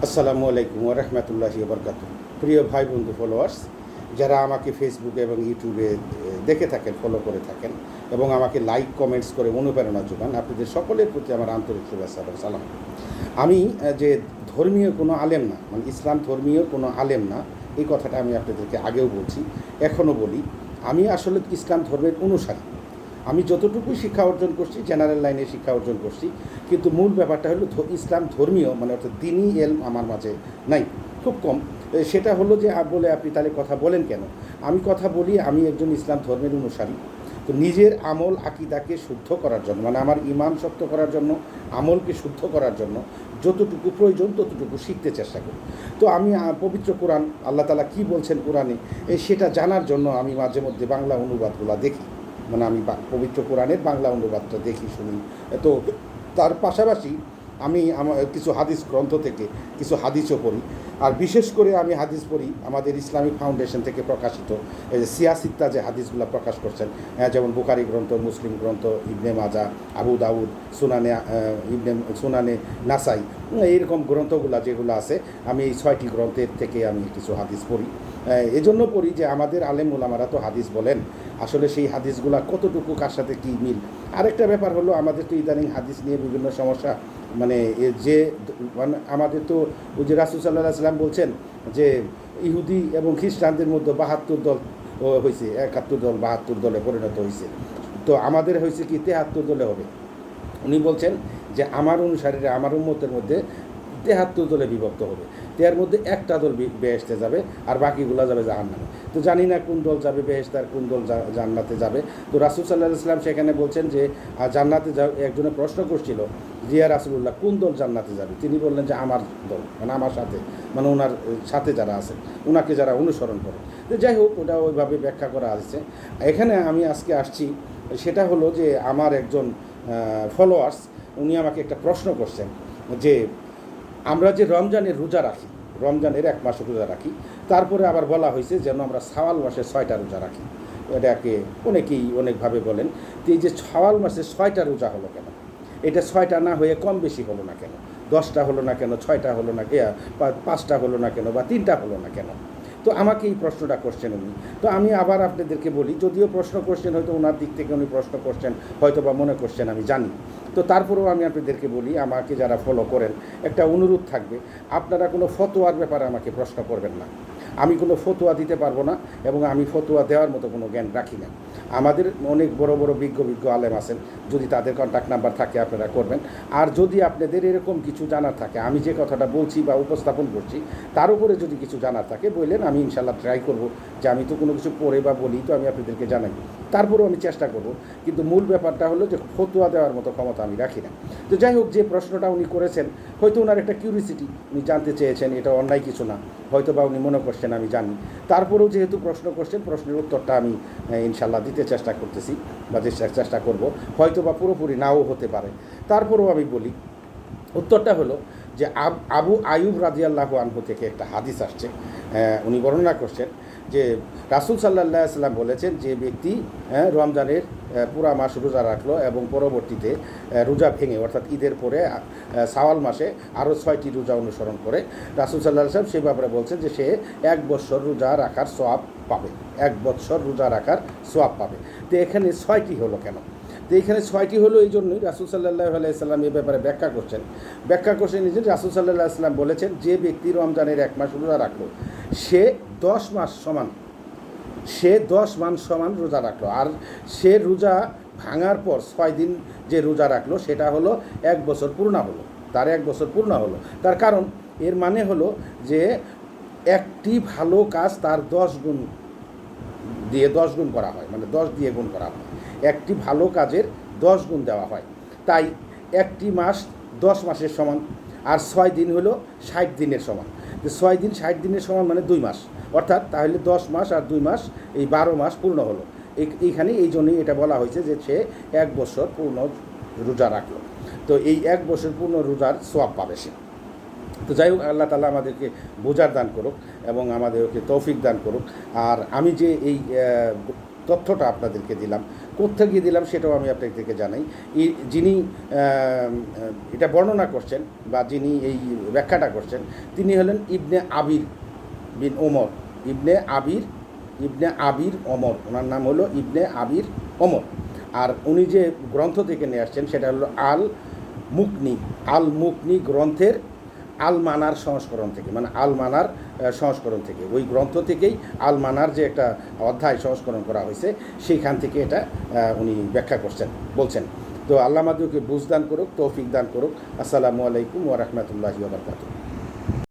আসসালামু আলাইকুম ওয়া রাহমাতুল্লাহি ওয়া বারাকাতুহু। প্রিয় ভাই বন্ধু ফলোয়ার্স, যারা আমাকে ফেসবুকে এবং ইউটিউবে দেখে থাকেন, ফলো করে থাকেন এবং আমাকে লাইক কমেন্টস করে অনুপ্রেরণা যোগান, আপনাদের সকলের প্রতি আমার আন্তরিক শুভেচ্ছা এবং সালাম। আমি যে ধর্মীয় কোনো আলেম না, মানে ইসলাম ধর্মীয় কোনো আলেম না, এই কথাটা আমি আপনাদেরকে আগেও বলছি, এখনও বলি। আমি আসলে ইসলাম ধর্মের অনুসারী। আমি যতটুকু শিক্ষা অর্জন করছি জেনারেল লাইনে শিক্ষা অর্জন করছি, কিন্তু মূল ব্যাপারটা হলো ইসলাম ধর্মীয়, মানে অর্থাৎ দিনই এলম আমার মাঝে নাই, খুব কম। সেটা হলো যে বলে আপনি তাহলে কথা বলেন কেন? আমি কথা বলি, আমি একজন ইসলাম ধর্মের অনুসারী। তো নিজের আমল আকিদাকে শুদ্ধ করার জন্য, মানে আমার ইমান শক্ত করার জন্য, আমলকে শুদ্ধ করার জন্য যতটুকু প্রয়োজন ততটুকু শিখতে চেষ্টা করি। তো আমি পবিত্র কোরআন, আল্লাহ তাআলা কী বলছেন কোরআনে, সেটা জানার জন্য আমি মাঝে মধ্যে বাংলা অনুবাদগুলো দেখি। মানে আমি পবিত্র কোরআনের বাংলা অনুবাদটা দেখি, শুনি। তো তার পাশাপাশি আমি আমার কিছু হাদিস গ্রন্থ থেকে কিছু হাদিসও পড়ি। আর বিশেষ করে আমি হাদিস পড়ি আমাদের ইসলামিক ফাউন্ডেশন থেকে প্রকাশিত এই যে সিয়াসিত্তা যে হাদিসগুলো প্রকাশ করছেন, যেমন বুখারী গ্রন্থ, মুসলিম গ্রন্থ, ইবনে মাজা, আবু দাউদ, সুনানে নাসাই, এইরকম গ্রন্থগুলো যেগুলো আছে, আমি এই 6টি গ্রন্থের থেকে আমি কিছু হাদিস পড়ি। এজন্য পড়ি যে আমাদের আলেম ওলামারা তো হাদিস বলেন, আসলে সেই হাদিসগুলা কতটুকু কার সাথে কী মিল। আরেকটা ব্যাপার হলো, আমাদের তো ইদানিং হাদিস নিয়ে বিভিন্ন সমস্যা, মানে মানে আমাদের তো ওই যে রাসূল সাল্লাল্লাহু আলাইহি ওয়াসাল্লাম বলছেন যে ইহুদি এবং খ্রিস্টানদের মধ্যে ৭২ দল হয়েছে, ৭১ দল ৭২ দলে পরিণত হয়েছে। তো আমাদের হয়েছে কি ৭৩ দলে হবে। উনি বলছেন যে আমার অনুসারীরা, আমার উম্মতের মধ্যে ৭৩ দলে বিভক্ত হবে, এর মধ্যে একটা দল বেহেশতে যাবে আর বাকিগুলো যাবে জাহান্নামে। তো জানি না কোন দল যাবে বেহেশতে আর কোন দল জান্নাতে যাবে। তো রাসূল সাল্লাল্লাহু আলাইহি ওয়াসাল্লাম সেখানে বলছেন যে জান্নাতে একজনে প্রশ্ন করছিল, জিয়া রাসূলুল্লাহ কোন দল জান্নাতে যাবে? তিনি বললেন যে আমার দল, মানে আমার সাথে, মানে ওনার সাথে যারা আছে, ওনাকে যারা অনুসরণ করে। তো যাই হোক, ওটা ওইভাবে ব্যাখ্যা করা আছে। এখানে আমি আজকে আসছি, সেটা হলো যে আমার একজন ফলোয়ার্স, উনি আমাকে একটা প্রশ্ন করছেন যে আমরা যে রমজানের রোজা রাখি, রমজানের 1 মাস রোজা রাখি, তারপরে আবার বলা হয়েছে যেন আমরা শাওয়াল মাসে 6টা রোজা রাখি। এটাকে অনেকেই অনেকভাবে বলেন। তো এই যে শাওয়াল মাসে 6টা রোজা হলো কেন? এটা 6টা না হয়ে কম বেশি হলো না কেন? 10টা হলো না কেন? 6টা হলো না, 5টা হলো না কেন? বা 3টা হলো না কেন? তো আমাকে এই প্রশ্নটা করছেন উনি। তো আমি আবার আপনাদেরকে বলি, যদিও প্রশ্ন করছেন, হয়তো ওনার দিক থেকে উনি প্রশ্ন করছেন, হয়তো বা মনে করছেন, আমি জানি। তো তারপরেও আমি আপনাদেরকে বলি, আমাকে যারা ফলো করেন, একটা অনুরোধ থাকবে, আপনারা কোনো ফতোয়ার ব্যাপারে আমাকে প্রশ্ন করবেন না। আমি কোনো ফতোয়া দিতে পারবো না এবং আমি ফতোয়া দেওয়ার মতো কোনো জ্ঞান রাখি না। আমাদের অনেক বড় বড় বিজ্ঞ আলেম আছেন, যদি তাদের কন্ট্যাক্ট নাম্বার থাকে আপনারা করবেন। আর যদি আপনাদের এরকম কিছু জানার থাকে, আমি যে কথাটা বলছি বা উপস্থাপন করছি তার উপরে যদি কিছু জানার থাকে বললেন, আমি ইনশাল্লাহ ট্রাই করব যে আমি তো কোনো কিছু পড়ে বা বলি তো আমি আপনাদেরকে জানাই, তারপরেও আমি চেষ্টা করব। কিন্তু মূল ব্যাপারটা হলো যে ফতোয়া দেওয়ার মতো ক্ষমতা আমি রাখি না। তো যাই হোক, যে প্রশ্নটা উনি করেছেন, হয়তো ওনার একটা কিউরিসিটি, উনি জানতে চেয়েছেন, এটা অন্যায় কিছু না, হয়তো বা উনি মনে করছেন আমি জানি। তারপরেও যেহেতু প্রশ্ন করছেন, প্রশ্নের উত্তরটা আমি ইনশাল্লাহ দিতে চেষ্টা করতেছি বা চেষ্টা করব। হয়তো বা পুরোপুরি নাও হতে পারে, তারপরেও আমি বলি। উত্তরটা হলো যে আবু আয়ুব রাদিয়াল্লাহু আনহু থেকে একটা হাদিস আসছে, উনি বর্ণনা করছেন যে রাসূল সাল্লাল্লাহু আলাইহি ওয়াসাল্লাম বলেছেন, যে ব্যক্তি রমজানের পুরা মাস রোজা রাখলো এবং পরবর্তীতে রোজা ভেঙে, অর্থাৎ ঈদের পরে শাওয়াল মাসে আরও 6টি রোজা অনুসরণ করে, রাসূল সাল্লাল্লাহু আলাইহি ওয়াসাল্লাম সেই ব্যাপারে বলছেন যে সে 1 বছর রোজা রাখার সওয়াব পাবে, 1 বছর রোজা রাখার সওয়াব পাবে। তো এখানে 6টি হলো কেন? তো এইখানে 6টি হলো এই জন্যই, রাসূল সাল্লাল্লাহু আলাইহি ওয়াসাল্লাম এই ব্যাপারে ব্যাখ্যা করছেন যে রাসূল সাল্লাল্লাহু আলাইহি ওয়াসাল্লাম বলেছেন, যে ব্যক্তি রমজানের 1 মাস রোজা রাখলো, সে 10 মাস সমান, সে 10 মাস সমান রোজা রাখলো। আর সে রোজা ভাঙার পর 6 দিন যে রোজা রাখলো, সেটা হলো 1 বছর পূর্ণ হলো, তার 1 বছর পূর্ণ হলো। তার কারণ, এর মানে হলো যে একটি ভালো কাজ তার 10 গুণ দিয়ে 10 গুণ করা হয়, মানে 10 দিয়ে গুণ করা হয়, একটি ভালো কাজের 10 গুণ দেওয়া হয়। তাই একটি মাস 10 মাসের সমান, আর 6 দিন হলো 60 দিনের সমান। তো 6 দিন 60 দিনের সমান মানে 2 মাস, অর্থাৎ তাহলে 10 মাস আর 2 মাস, এই 12 মাস পূর্ণ হলো। এইখানে এই জন্যই এটা বলা হয়েছে যে সে 1 বছর পূর্ণ রোজা রাখলো। তো এই 1 বছর পূর্ণ রোজার সওয়াব পাবে সে। তো যাই হোক, আল্লাহ তাআলা আমাদেরকে বোঝার দান করুক এবং আমাদেরকে তৌফিক দান করুক। আর আমি যে এই তথ্যটা আপনাদেরকে দিলাম, কোত্থেকে দিলাম সেটাও আমি আপনাদেরকে জানাই। যিনি এটা বর্ণনা করছেন বা যিনি এই ব্যাখ্যাটা করছেন তিনি হলেন ইবনে আবির বিন ওমর, ইবনে আবির ওমর, ওনার নাম হলো ইবনে আবির ওমর। আর উনি যে গ্রন্থ থেকে নিয়ে আসছেন সেটা হলো আল মুকনি গ্রন্থের আল মানার সংস্করণ থেকে, মানে আল মানার সংস্করণ থেকে, ওই গ্রন্থ থেকেই আল মানার যে একটা অধ্যায় সংস্করণ করা হয়েছে সেইখান থেকে এটা উনি ব্যাখ্যা বলছেন। তো আল্লাহ আমাদেরকে বুঝদান করুক, তৌফিক দান করুক। আসসালামু আলাইকুম ওয়া রাহমাতুল্লাহি ওয়া বারাকাতুহু।